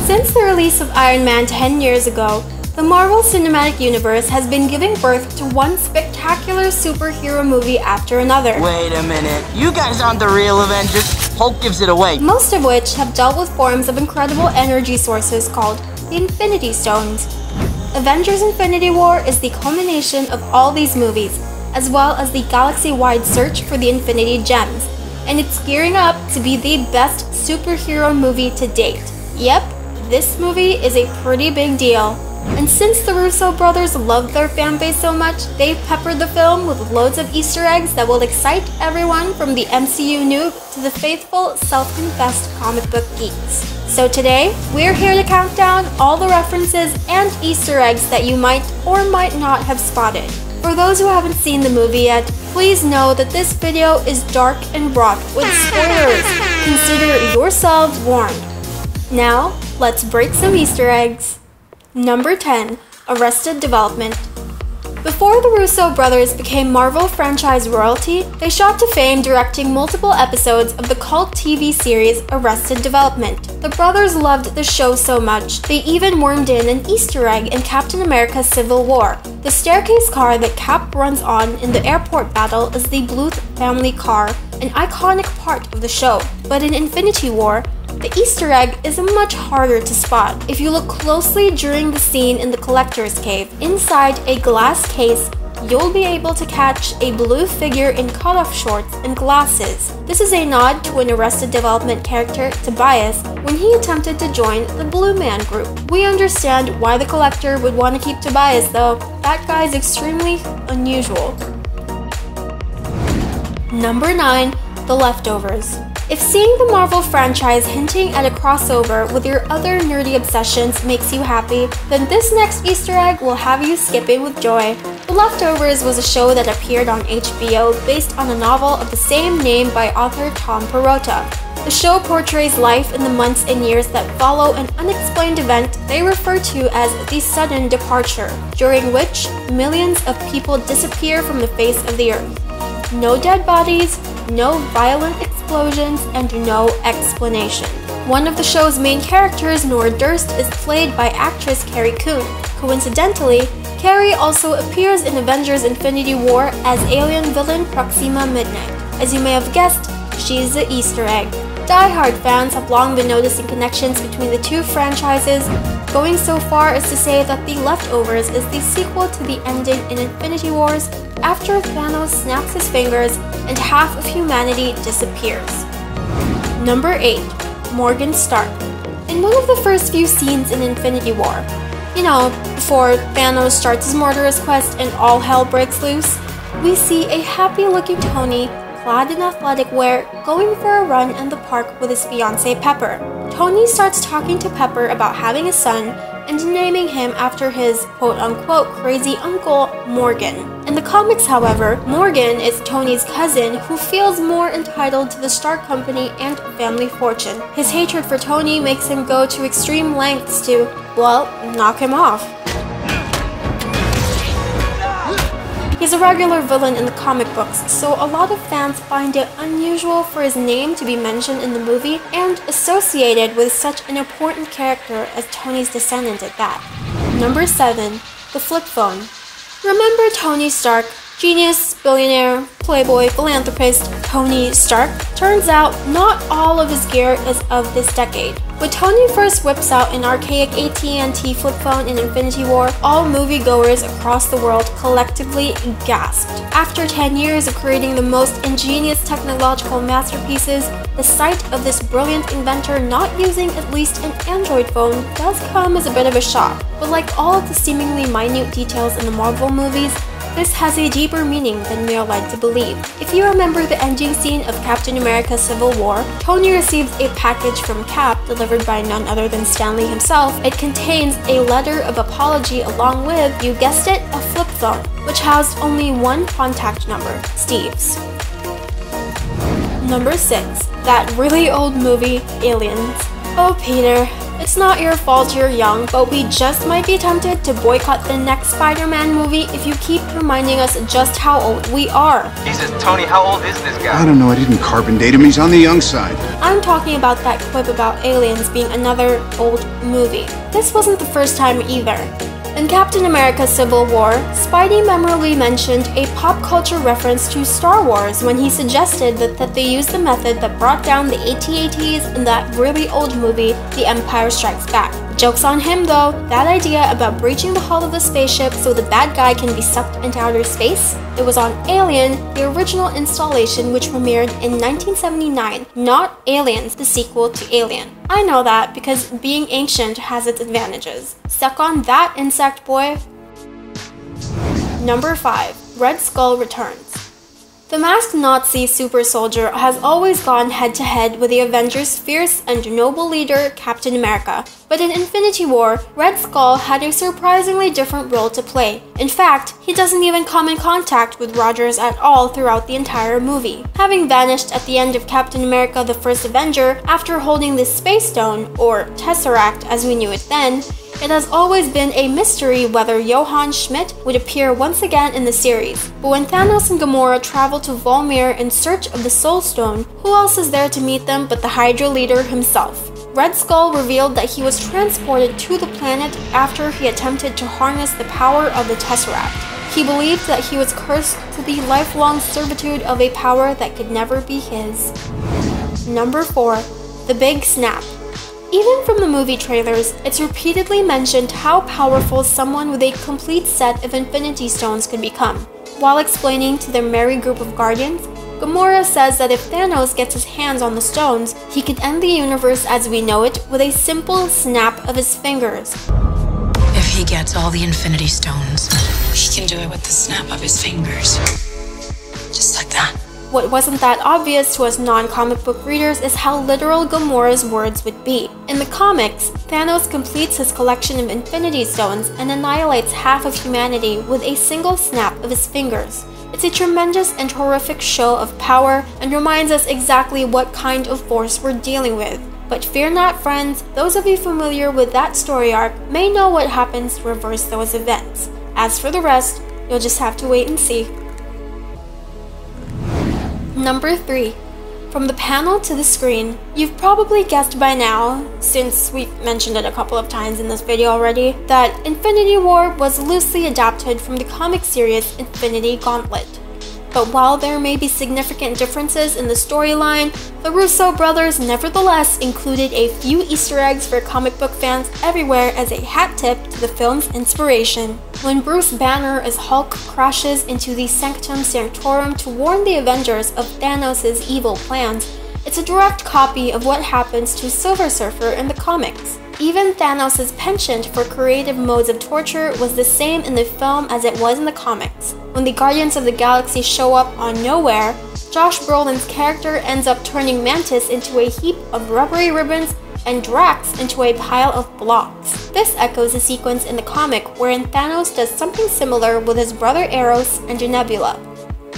Since the release of Iron Man 10 years ago, the Marvel Cinematic Universe has been giving birth to one spectacular superhero movie after another. Wait a minute, you guys aren't the real Avengers. Hulk gives it away. Most of which have dealt with forms of incredible energy sources called the Infinity Stones. Avengers Infinity War is the culmination of all these movies, as well as the galaxy-wide search for the Infinity Gems, and it's gearing up to be the best superhero movie to date. Yep, this movie is a pretty big deal. And since the Russo brothers love their fanbase so much, they've peppered the film with loads of Easter eggs that will excite everyone from the MCU noob to the faithful, self-confessed comic book geeks. So today, we're here to count down all the references and Easter eggs that you might or might not have spotted. For those who haven't seen the movie yet, please know that this video is dark and wrought with spoilers. Consider yourselves warned. Now, let's break some Easter eggs. Number 10. Arrested Development. Before the Russo brothers became Marvel franchise royalty, they shot to fame directing multiple episodes of the cult TV series Arrested Development. The brothers loved the show so much, they even wormed in an Easter egg in Captain America Civil War. The staircase car that Cap runs on in the airport battle is the Bluth family car, an iconic part of the show. But in Infinity War, the Easter egg is much harder to spot. If you look closely during the scene in the Collector's Cave, inside a glass case, you'll be able to catch a blue figure in cutoff shorts and glasses. This is a nod to an Arrested Development character, Tobias, when he attempted to join the Blue Man group. We understand why the Collector would want to keep Tobias though. That guy is extremely unusual. Number 9. The Leftovers. If seeing the Marvel franchise hinting at a crossover with your other nerdy obsessions makes you happy, then this next Easter egg will have you skipping with joy. The Leftovers was a show that appeared on HBO based on a novel of the same name by author Tom Perrotta. The show portrays life in the months and years that follow an unexplained event they refer to as the sudden departure, during which millions of people disappear from the face of the earth. No dead bodies, no violent explosions, and no explanation. One of the show's main characters, Nora Durst, is played by actress Carrie Coon. Coincidentally, Carrie also appears in Avengers Infinity War as alien villain Proxima Midnight. As you may have guessed, she's the Easter egg. Die-hard fans have long been noticing connections between the two franchises, going so far as to say that The Leftovers is the sequel to the ending in Infinity Wars after Thanos snaps his fingers and half of humanity disappears. Number 8. Morgan Stark. In one of the first few scenes in Infinity War, before Thanos starts his murderous quest and all hell breaks loose, we see a happy-looking Tony clad in athletic wear going for a run in the park with his fiancée Pepper. Tony starts talking to Pepper about having a son and naming him after his quote-unquote crazy uncle, Morgan. In the comics, however, Morgan is Tony's cousin who feels more entitled to the Stark Company and family fortune. His hatred for Tony makes him go to extreme lengths to, well, knock him off. He's a regular villain in the comic books, so a lot of fans find it unusual for his name to be mentioned in the movie and associated with such an important character as Tony's descendant at that. Number 7. The Flip Phone. Remember Tony Stark, genius, billionaire, playboy, philanthropist, Tony Stark? Turns out, not all of his gear is of this decade. When Tony first whips out an archaic AT&T flip phone in Infinity War, all moviegoers across the world collectively gasped. After 10 years of creating the most ingenious technological masterpieces, the sight of this brilliant inventor not using at least an Android phone does come as a bit of a shock. But like all of the seemingly minute details in the Marvel movies, this has a deeper meaning than we are led to believe. If you remember the ending scene of Captain America Civil War, Tony receives a package from Cap delivered by none other than Stanley himself. It contains a letter of apology along with, you guessed it, a flip phone, which housed only one contact number, Steve's. Number 6. That really old movie, Aliens. Oh Peter, It's not your fault you're young, but we just might be tempted to boycott the next Spider-Man movie if you keep reminding us just how old we are. Jesus, Tony, how old is this guy? I don't know, I didn't carbon date him, he's on the young side. I'm talking about that clip about aliens being another old movie. This wasn't the first time either. In Captain America Civil War, Spidey memorably mentioned a pop culture reference to Star Wars when he suggested that they use the method that brought down the AT-ATs in that really old movie, The Empire Strikes Back. Joke's on him though, that idea about breaching the hull of the spaceship so the bad guy can be sucked into outer space? It was on Alien, the original installation which premiered in 1979, not Aliens, the sequel to Alien. I know that because being ancient has its advantages. Suck on that, insect boy! Number 5. Red Skull returns. The masked Nazi super soldier has always gone head-to-head with the Avengers' fierce and noble leader, Captain America. But in Infinity War, Red Skull had a surprisingly different role to play. In fact, he doesn't even come in contact with Rogers at all throughout the entire movie. Having vanished at the end of Captain America the First Avenger after holding the Space Stone, or Tesseract as we knew it then, it has always been a mystery whether Johann Schmidt would appear once again in the series. But when Thanos and Gamora travel to Volmir in search of the Soul Stone, who else is there to meet them but the Hydra leader himself? Red Skull revealed that he was transported to the planet after he attempted to harness the power of the Tesseract. He believed that he was cursed to the lifelong servitude of a power that could never be his. Number 4. The Big Snap. Even from the movie trailers, it's repeatedly mentioned how powerful someone with a complete set of Infinity Stones can become. While explaining to their merry group of Guardians, Gamora says that if Thanos gets his hands on the stones, he could end the universe as we know it with a simple snap of his fingers. If he gets all the Infinity Stones, he can do it with the snap of his fingers. Just like that. What wasn't that obvious to us non-comic book readers is how literal Gamora's words would be. In the comics, Thanos completes his collection of Infinity Stones and annihilates half of humanity with a single snap of his fingers. It's a tremendous and horrific show of power and reminds us exactly what kind of force we're dealing with. But fear not, friends, those of you familiar with that story arc may know what happens to reverse those events. As for the rest, you'll just have to wait and see. Number 3. From the panel to the screen. You've probably guessed by now, since we've mentioned it a couple of times in this video already, that Infinity War was loosely adapted from the comic series Infinity Gauntlet. But while there may be significant differences in the storyline, the Russo brothers nevertheless included a few Easter eggs for comic book fans everywhere as a hat tip to the film's inspiration. When Bruce Banner as Hulk crashes into the Sanctum Sanctorum to warn the Avengers of Thanos' evil plans, it's a direct copy of what happens to Silver Surfer in the comics. Even Thanos' penchant for creative modes of torture was the same in the film as it was in the comics. When the Guardians of the Galaxy show up on nowhere, Josh Brolin's character ends up turning Mantis into a heap of rubbery ribbons and Drax into a pile of blocks. This echoes a sequence in the comic wherein Thanos does something similar with his brother Eros and Nebula.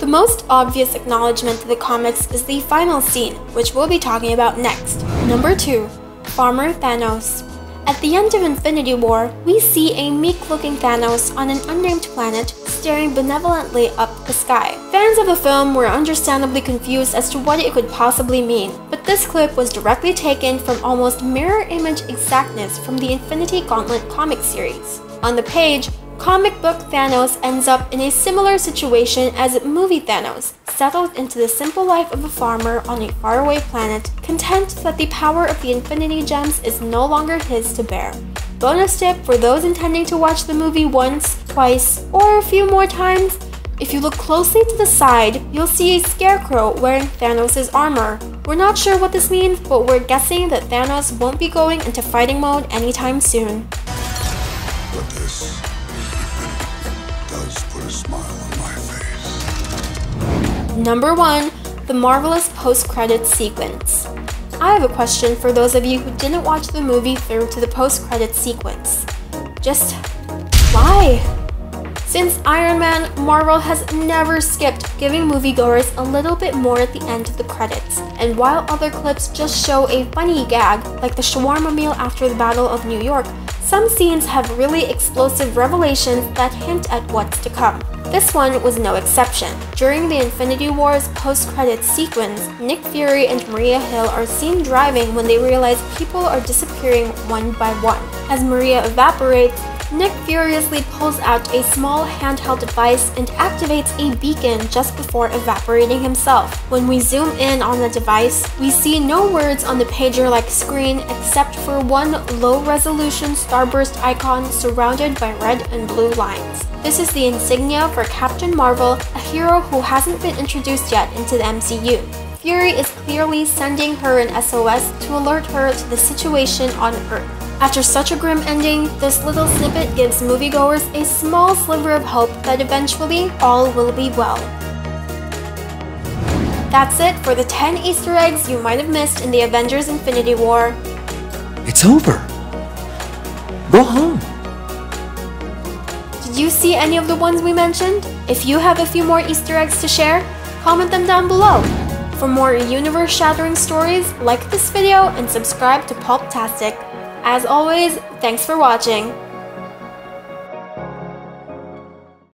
The most obvious acknowledgement to the comics is the final scene, which we'll be talking about next. Number 2. Farmer Thanos. At the end of Infinity War, we see a meek-looking Thanos on an unnamed planet staring benevolently up the sky. Fans of the film were understandably confused as to what it could possibly mean, but this clip was directly taken from almost mirror image exactness from the Infinity Gauntlet comic series. On the page, comic book Thanos ends up in a similar situation as movie Thanos, settled into the simple life of a farmer on a faraway planet, content that the power of the Infinity Gems is no longer his to bear. Bonus tip for those intending to watch the movie once, twice, or a few more times: if you look closely to the side, you'll see a scarecrow wearing Thanos' armor. We're not sure what this means, but we're guessing that Thanos won't be going into fighting mode anytime soon. But this does put a smile on my face. Number 1. The marvelous post-credits sequence. I have a question for those of you who didn't watch the movie through to the post-credits sequence. Just why? Since Iron Man, Marvel has never skipped giving moviegoers a little bit more at the end of the credits, and while other clips just show a funny gag, like the shawarma meal after the Battle of New York, some scenes have really explosive revelations that hint at what's to come. This one was no exception. During the Infinity War's post-credits sequence, Nick Fury and Maria Hill are seen driving when they realize people are disappearing one by one. As Maria evaporates, Nick furiously pulls out a small handheld device and activates a beacon just before evaporating himself. When we zoom in on the device, we see no words on the pager-like screen except for one low-resolution starburst icon surrounded by red and blue lines. This is the insignia for Captain Marvel, a hero who hasn't been introduced yet into the MCU. Fury is clearly sending her an SOS to alert her to the situation on Earth. After such a grim ending, this little snippet gives moviegoers a small sliver of hope that eventually all will be well. That's it for the 10 Easter eggs you might have missed in the Avengers Infinity War. It's over. Go home. Did you see any of the ones we mentioned? If you have a few more Easter eggs to share, comment them down below. For more universe-shattering stories, like this video and subscribe to Pulptastic. As always, thanks for watching.